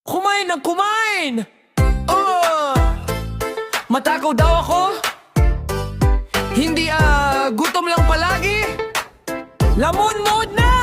Kumain ng kumain! Oh! Matakaw daw ako? Hindi gutom lang palagi? Lamon mood na!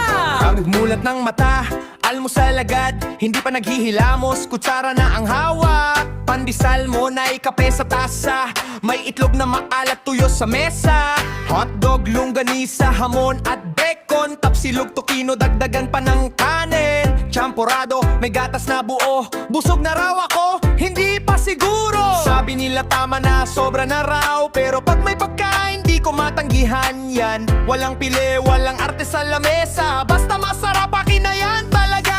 Nagmulat ng mata, almusal agad, hindi pa naghihilamos, kutsara na ang hawak. Pandesal mo na kape sa tasa, may itlog na maalat tuyo sa mesa. Hotdog, longganisa, hamon at bacon, tapsilog, tokino, dagdagan pa ng kanin. Champorado, may gatas na buo, busog na raw ako, hindi pa siguro. Sabi nila tama na, sobra na raw, pero pag may pagkain di ko matanggihan yan. Walang pili, walang arte sa lamesa, basta masarap akin na yan talaga.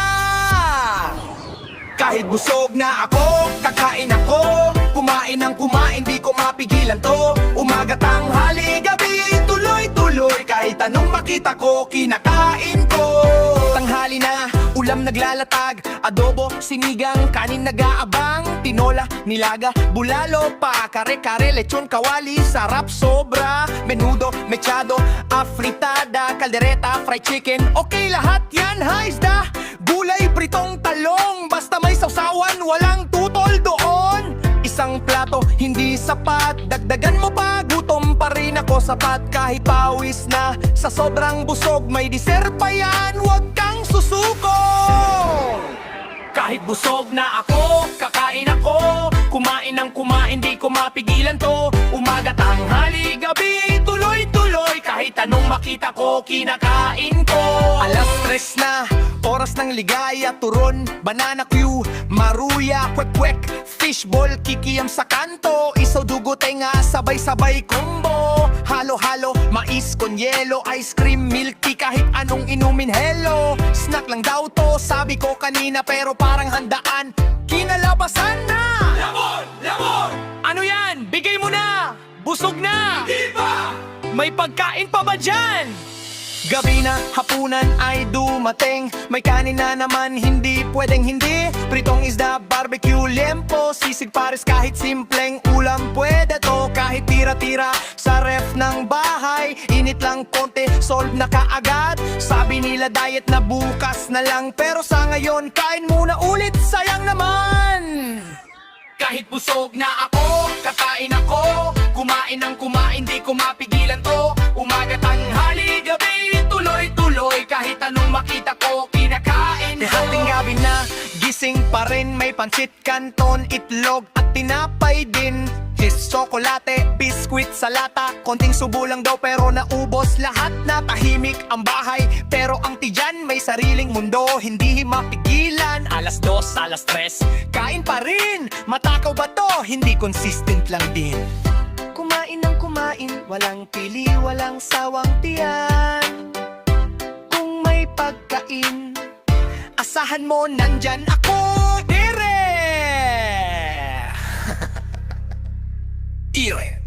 Kahit busog na ako, kakain ako, kumain ng kumain, di ko mapigilan to. Umaga, tanghali, gabi, tuloy-tuloy, kahit anong makita ko, kinakain ko. Tanghali na, ulam naglalatag, adobo, sinigang, kanin nag-aabang, tinola, nilaga, bulalo pa, kare-kare, lechon, kawali, sarap sobra, menudo, mechado, afritada, kaldereta, fried chicken, okay lahat yan, haisda, gulay, pritong talong, basta may sausawan, walang tutol doon. Isang plato, hindi sapat, dagdagan mo pa, gutom pa rin ako sapat. Kahit pawis na, sa sobrang busog, may dessert pa yan, wag kang susuko. Kahit busog na ako, kakain ako, kumain ng kumain, di ko mapigilan to. Umaga, tanghali, gabi, tuloy-tuloy, kahit anong makita ko, kinakain ko. Alas 3 na, oras ng ligaya, turon, banana Q, maruya, kwek-kwek, fishball, kikiyam sa kanto, isaw, dugo, tenga, sabay-sabay combo. Halo-halo, mais con yelo, ice cream, milky, kahit anong inumin, hello. Snack lang daw to, sabi ko kanina, pero parang handaan, kinalabasan na. Lamon! Lamon! Ano yan? Bigay mo na! Busog na! Di ba? May pagkain pa ba dyan? Gabi na, hapunan ay dumating, may kanin na naman, hindi pwedeng hindi. Pritong isda, barbecue, liempo, sisig pares, kahit simpleng ulam pwede to. Kahit tira-tira sa ref ng bahay, init lang konti, solve na kaagad. Sabi nila diet na bukas na lang, pero sa ngayon kain muna ulit, sayang naman. Kahit busog na ako, kakain ako, kumain ng kumain, di ko mapigilan to. Umaga, tanghali, gabi, tuloy-tuloy, kahit anong makita ko, kinakain ko. Hating gabi na, gising pa rin, may pansit, kanton, itlog at tinapay din. Cheese, tsokolate, biskwit sa lata, konting subo lang daw pero naubos lahat. Na tahimik ang bahay, pero ang tiyan may sariling mundo, hindi mapigilan. Alas 2, alas 3, kain pa rin. Matakaw ba to? Hindi consistent lang din. Kumain ng kumain, walang pili, walang sawang tiyan. Kung may pagkain, asahan mo nandyan ako. Ire!